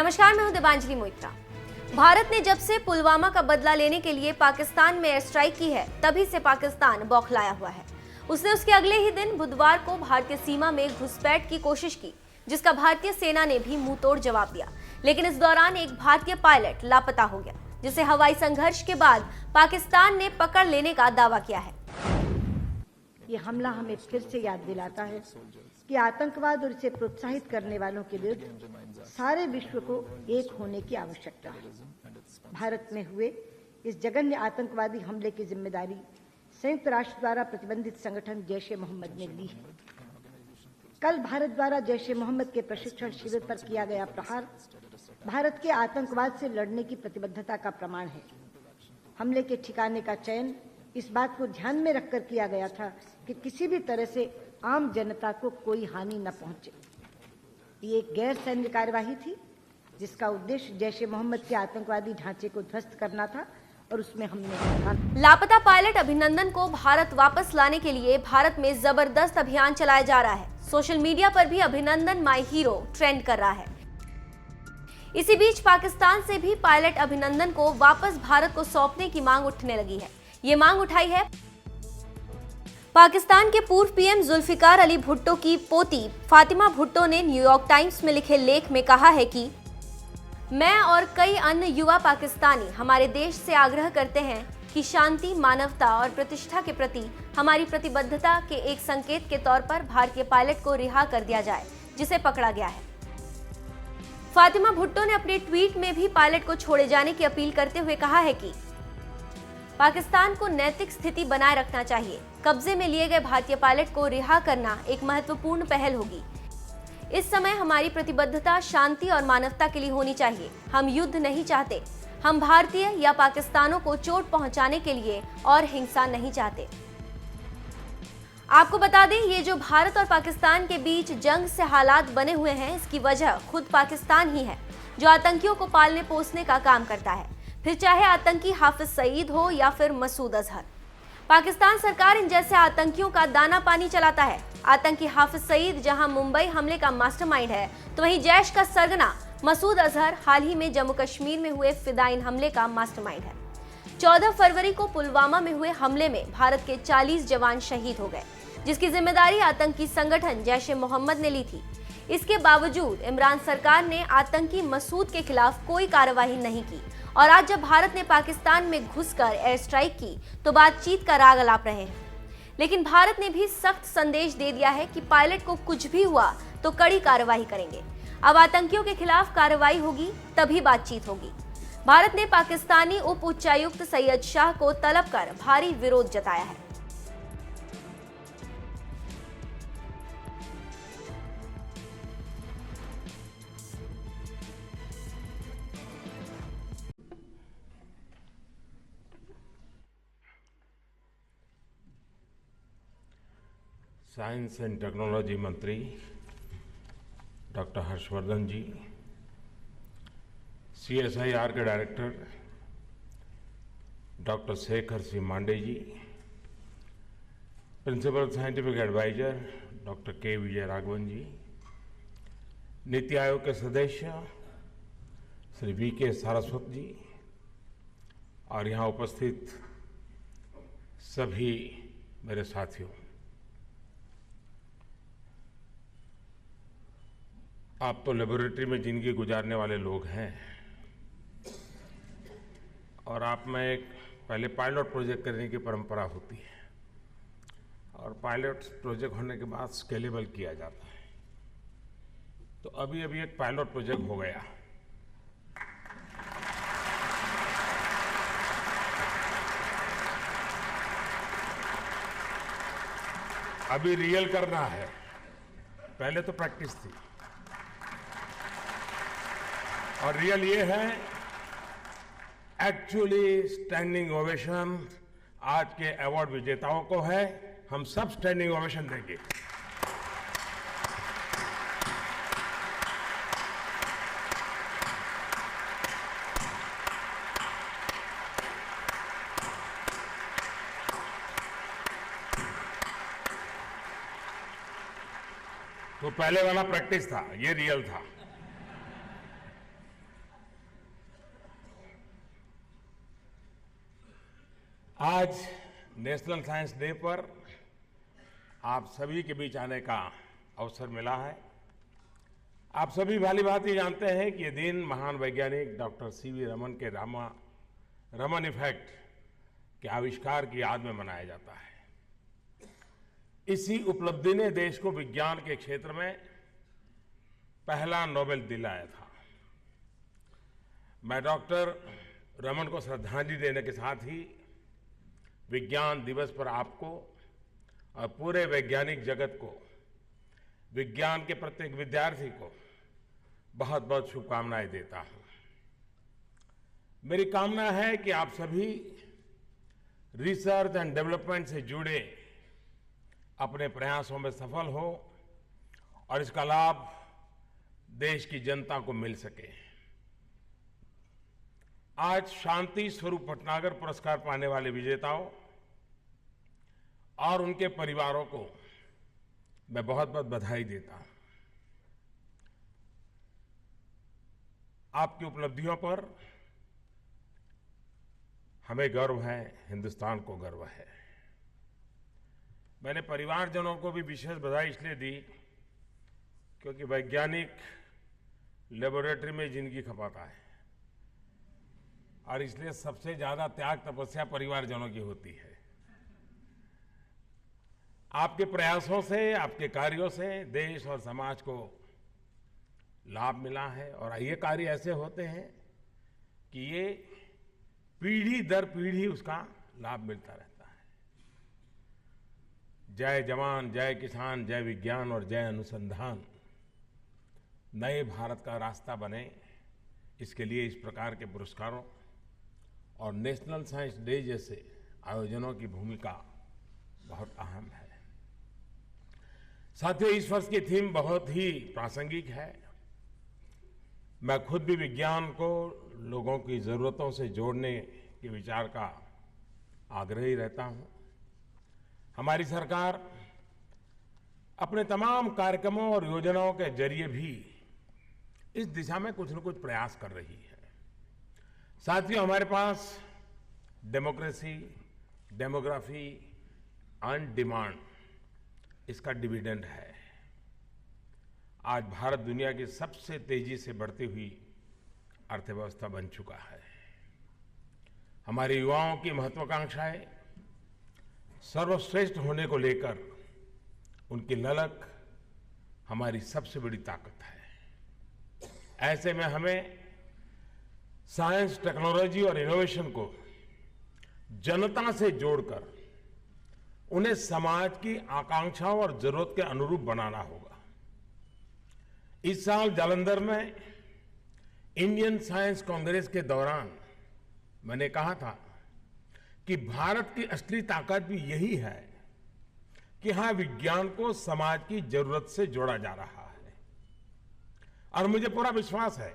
नमस्कार, मैं हूं दिबांजलि मोइत्रा। भारत ने जब से पुलवामा का बदला लेने के लिए पाकिस्तान में एयर स्ट्राइक की है, तभी से पाकिस्तान बौखलाया हुआ है। उसने उसके अगले ही दिन बुधवार को भारतीय सीमा में घुसपैठ की कोशिश की, जिसका भारतीय सेना ने भी मुंहतोड़ जवाब दिया। लेकिन इस दौरान एक भारतीय पायलट लापता हो गया, जिसे हवाई संघर्ष के बाद पाकिस्तान ने पकड़ लेने का दावा किया है। ये हमला हमें फिर से याद दिलाता है कि आतंकवाद और इसे प्रोत्साहित करने वालों के विरुद्ध सारे विश्व को एक होने की आवश्यकता है। भारत में हुए इस जघन्य आतंकवादी हमले की जिम्मेदारी संयुक्त राष्ट्र द्वारा प्रतिबंधित संगठन जैश ए मोहम्मद ने ली है। कल भारत द्वारा जैश ए मोहम्मद के प्रशिक्षण शिविर पर किया गया प्रहार भारत के आतंकवाद से लड़ने की प्रतिबद्धता का प्रमाण है। हमले के ठिकाने का चयन इस बात को ध्यान में रखकर किया गया था कि किसी भी तरह से आम जनता को कोई हानि न पहुंचे। ये एक गैर सैन्य कार्यवाही थी, जिसका उद्देश्य जैश ए मोहम्मद के आतंकवादी ढांचे को ध्वस्त करना था और उसमें हमने लापता पायलट अभिनंदन को भारत वापस लाने के लिए भारत में जबरदस्त अभियान चलाया जा रहा है। सोशल मीडिया पर भी अभिनंदन माय हीरो ट्रेंड कर रहा है। इसी बीच पाकिस्तान से भी पायलट अभिनंदन को वापस भारत को सौंपने की मांग उठने लगी है। ये मांग उठाई है पाकिस्तान के पूर्व पीएम जुल्फिकार अली भुट्टो की पोती फातिमा भुट्टो ने न्यूयॉर्क टाइम्स में लिखे लेख में कहा है कि मैं और कई अन्य युवा पाकिस्तानी हमारे देश से आग्रह करते हैं कि शांति, मानवता और प्रतिष्ठा के प्रति हमारी प्रतिबद्धता के एक संकेत के तौर पर भारतीय पायलट को रिहा कर दिया जाए, जिसे पकड़ा गया है। फातिमा भुट्टो ने अपने ट्वीट में भी पायलट को छोड़े जाने की अपील करते हुए कहा है कि पाकिस्तान को नैतिक स्थिति बनाए रखना चाहिए। कब्जे में लिए गए भारतीय पायलट को रिहा करना एक महत्वपूर्ण पहल होगी। इस समय हमारी प्रतिबद्धता शांति और मानवता के लिए होनी चाहिए। हम युद्ध नहीं चाहते। हम भारतीय या पाकिस्तानों को चोट पहुंचाने के लिए और हिंसा नहीं चाहते। आपको बता दें, ये जो भारत और पाकिस्तान के बीच जंग से हालात बने हुए हैं, इसकी वजह खुद पाकिस्तान ही है, जो आतंकियों को पालने पोसने का काम करता है, फिर चाहे आतंकी हाफिज सईद हो या फिर मसूद अजहर। पाकिस्तान सरकार इन जैसे आतंकियों का दाना पानी चलाता है। आतंकी हाफिज सईद जहां मुंबई हमले का मास्टरमाइंड है, तो वहीं जैश का सरगना मसूद अजहर हाल ही में जम्मू कश्मीर में हुए फिदाइन हमले का मास्टरमाइंड है। 14 फरवरी को पुलवामा में हुए हमले में भारत के 40 जवान शहीद हो गए, जिसकी जिम्मेदारी आतंकी संगठन जैश ए मोहम्मद ने ली थी। इसके बावजूद इमरान सरकार ने आतंकी मसूद के खिलाफ कोई कार्रवाई नहीं की और आज जब भारत ने पाकिस्तान में घुसकर एयर स्ट्राइक की, तो बातचीत का राग अलाप रहे हैं। लेकिन भारत ने भी सख्त संदेश दे दिया है कि पायलट को कुछ भी हुआ तो कड़ी कार्रवाई करेंगे। अब आतंकियों के खिलाफ कार्रवाई होगी, तभी बातचीत होगी। भारत ने पाकिस्तानी उप उच्चायुक्त सैयद शाह को तलब कर भारी विरोध जताया है। साइंस एंड टेक्नोलॉजी मंत्री डॉक्टर हर्षवर्धन जी, CSIR के डायरेक्टर डॉक्टर शेखर सी मांडे जी, प्रिंसिपल साइंटिफिक एडवाइजर डॉक्टर के विजय राघवन जी, नीति आयोग के सदस्य श्री VK सारस्वत जी और यहाँ उपस्थित सभी मेरे साथियों, आप तो लेबोरेटरी में जिंदगी गुजारने वाले लोग हैं और आप में एक पहले पायलट प्रोजेक्ट करने की परंपरा होती है और पायलट प्रोजेक्ट होने के बाद स्केलेबल किया जाता है। तो अभी एक पायलट प्रोजेक्ट हो गया। अभी रियल करना है, पहले तो प्रैक्टिस थी और रियल ये है एक्चुअली स्टैंडिंग ओवेशन आज के अवार्ड विजेताओं को है। हम सब स्टैंडिंग ओवेशन देंगे। तो पहले वाला प्रैक्टिस था, ये रियल था। आज नेशनल साइंस डे पर आप सभी के बीच आने का अवसर मिला है। आप सभी भाली भांति जानते हैं कि ये दिन महान वैज्ञानिक डॉक्टर सीवी रमन के रमन इफेक्ट के आविष्कार की याद में मनाया जाता है। इसी उपलब्धि ने देश को विज्ञान के क्षेत्र में पहला नोबेल दिलाया था। मैं डॉक्टर रमन को श्रद्धांजलि देने के साथ ही विज्ञान दिवस पर आपको और पूरे वैज्ञानिक जगत को, विज्ञान के प्रत्येक विद्यार्थी को बहुत बहुत शुभकामनाएं देता हूं। मेरी कामना है कि आप सभी रिसर्च एंड डेवलपमेंट से जुड़े अपने प्रयासों में सफल हो और इसका लाभ देश की जनता को मिल सके। आज शांति स्वरूप भटनागर पुरस्कार पाने वाले विजेताओं और उनके परिवारों को मैं बहुत बहुत बधाई देता हूं। आपकी उपलब्धियों पर हमें गर्व है, हिंदुस्तान को गर्व है। मैंने परिवारजनों को भी विशेष बधाई इसलिए दी क्योंकि वैज्ञानिक लेबोरेटरी में जिंदगी खपाता है और इसलिए सबसे ज्यादा त्याग तपस्या परिवारजनों की होती है। आपके प्रयासों से, आपके कार्यों से देश और समाज को लाभ मिला है और ये कार्य ऐसे होते हैं कि ये पीढ़ी दर पीढ़ी उसका लाभ मिलता रहता है। जय जवान, जय किसान, जय विज्ञान और जय अनुसंधान नए भारत का रास्ता बने, इसके लिए इस प्रकार के पुरस्कारों और नेशनल साइंस डे जैसे आयोजनों की भूमिका बहुत अहम है। साथियों, इस वर्ष की थीम बहुत ही प्रासंगिक है। मैं खुद भी विज्ञान को लोगों की जरूरतों से जोड़ने के विचार का आग्रही रहता हूं। हमारी सरकार अपने तमाम कार्यक्रमों और योजनाओं के जरिए भी इस दिशा में कुछ न कुछ प्रयास कर रही है। साथियों, हमारे पास डेमोक्रेसी, डेमोग्राफी एंड डिमांड, इसका डिविडेंड है। आज भारत दुनिया की सबसे तेजी से बढ़ती हुई अर्थव्यवस्था बन चुका है। हमारे युवाओं की महत्वाकांक्षाएं सर्वश्रेष्ठ होने को लेकर उनकी ललक हमारी सबसे बड़ी ताकत है। ऐसे में हमें साइंस, टेक्नोलॉजी और इनोवेशन को जनता से जोड़कर उन्हें समाज की आकांक्षाओं और जरूरत के अनुरूप बनाना होगा। इस साल जालंधर में इंडियन साइंस कांग्रेस के दौरान मैंने कहा था कि भारत की असली ताकत भी यही है कि हाँ, विज्ञान को समाज की जरूरत से जोड़ा जा रहा है। और मुझे पूरा विश्वास है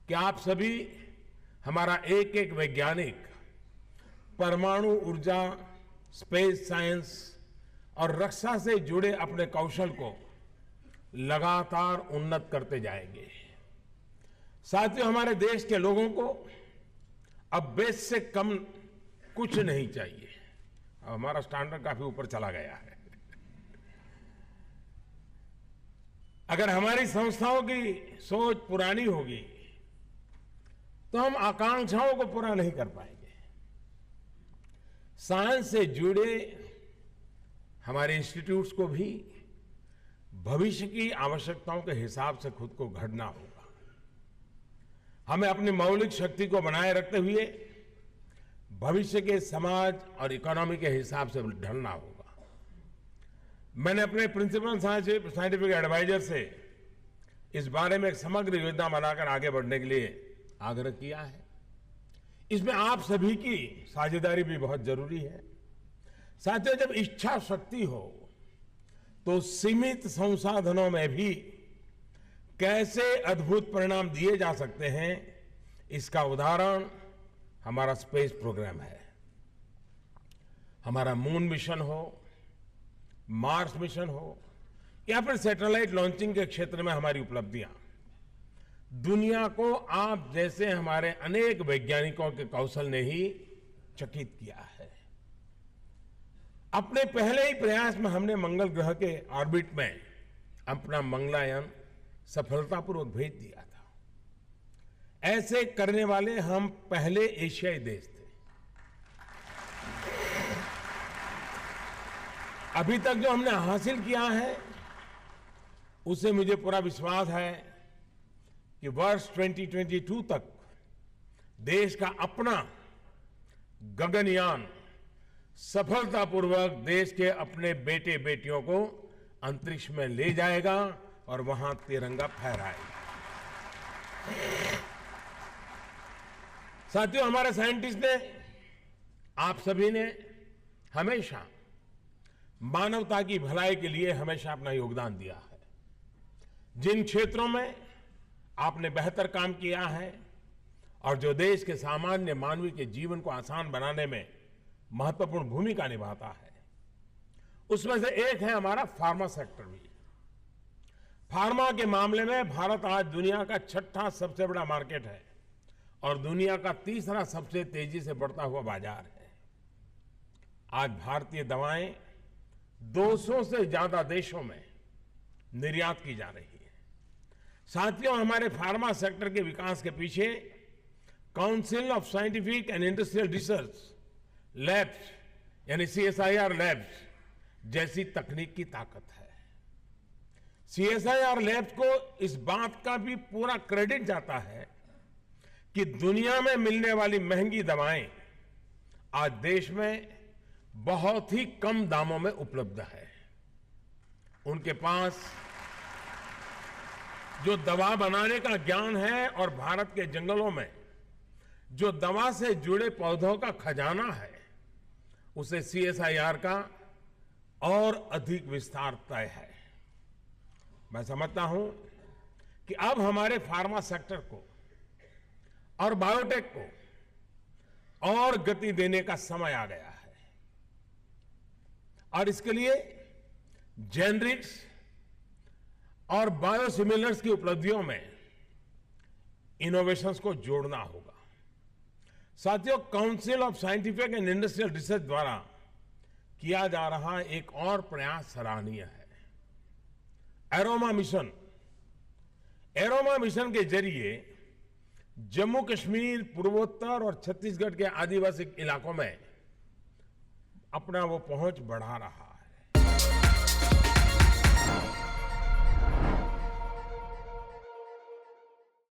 कि आप सभी, हमारा एक एक वैज्ञानिक परमाणु ऊर्जा, स्पेस साइंस और रक्षा से जुड़े अपने कौशल को लगातार उन्नत करते जाएंगे। साथियों, हमारे देश के लोगों को अब बेस से कम कुछ नहीं चाहिए। अब हमारा स्टैंडर्ड काफी ऊपर चला गया है। अगर हमारी संस्थाओं की सोच पुरानी होगी तो हम आकांक्षाओं को पूरा नहीं कर पाएंगे। साइंस से जुड़े हमारे इंस्टीट्यूट्स को भी भविष्य की आवश्यकताओं के हिसाब से खुद को गढ़ना होगा। हमें अपनी मौलिक शक्ति को बनाए रखते हुए भविष्य के समाज और इकोनॉमी के हिसाब से ढलना होगा। मैंने अपने प्रिंसिपल साइंटिफिक एडवाइजर से इस बारे में एक समग्र योजना बनाकर आगे बढ़ने के लिए आग्रह किया है। इसमें आप सभी की साझेदारी भी बहुत जरूरी है। साथियों, जब इच्छा शक्ति हो तो सीमित संसाधनों में भी कैसे अद्भुत परिणाम दिए जा सकते हैं, इसका उदाहरण हमारा स्पेस प्रोग्राम है। हमारा मून मिशन हो, मार्स मिशन हो या फिर सैटेलाइट लॉन्चिंग के क्षेत्र में हमारी उपलब्धियां दुनिया को आप जैसे हमारे अनेक वैज्ञानिकों के कौशल ने ही चकित किया है। अपने पहले ही प्रयास में हमने मंगल ग्रह के ऑर्बिट में अपना मंगलयान सफलतापूर्वक भेज दिया था। ऐसे करने वाले हम पहले एशियाई देश थे। अभी तक जो हमने हासिल किया है उससे मुझे पूरा विश्वास है कि वर्ष 2022 तक देश का अपना गगनयान सफलतापूर्वक देश के अपने बेटे बेटियों को अंतरिक्ष में ले जाएगा और वहां तिरंगा फहराएगा। साथियों, हमारे साइंटिस्ट ने, आप सभी ने हमेशा मानवता की भलाई के लिए हमेशा अपना योगदान दिया है। जिन क्षेत्रों में आपने बेहतर काम किया है और जो देश के सामान्य मानवी के जीवन को आसान बनाने में महत्वपूर्ण भूमिका निभाता है, उसमें से एक है हमारा फार्मा सेक्टर भी। फार्मा के मामले में भारत आज दुनिया का छठा सबसे बड़ा मार्केट है और दुनिया का तीसरा सबसे तेजी से बढ़ता हुआ बाजार है। आज भारतीय दवाएं 200 से ज्यादा देशों में निर्यात की जा रही है। साथियों, हमारे फार्मा सेक्टर के विकास के पीछे council of scientific and industrial research labs यानी CSIR लैब्स जैसी तकनीक की ताकत है। CSIR लैब्स को इस बात का भी पूरा क्रेडिट जाता है कि दुनिया में मिलने वाली महंगी दवाएं आज देश में बहुत ही कम दामों में उपलब्ध है। उनके पास जो दवा बनाने का ज्ञान है और भारत के जंगलों में जो दवा से जुड़े पौधों का खजाना है, उसे CSIR का और अधिक विस्तार तय है। मैं समझता हूं कि अब हमारे फार्मा सेक्टर को और बायोटेक को और गति देने का समय आ गया है और इसके लिए जेनरिक्स और बायोसिमिलर्स की उपलब्धियों में इनोवेशंस को जोड़ना होगा। साथियों, council of scientific and industrial research द्वारा किया जा रहा एक और प्रयास सराहनीय है। एरोमा मिशन के जरिए जम्मू कश्मीर, पूर्वोत्तर और छत्तीसगढ़ के आदिवासी इलाकों में अपना वो पहुंच बढ़ा रहा है।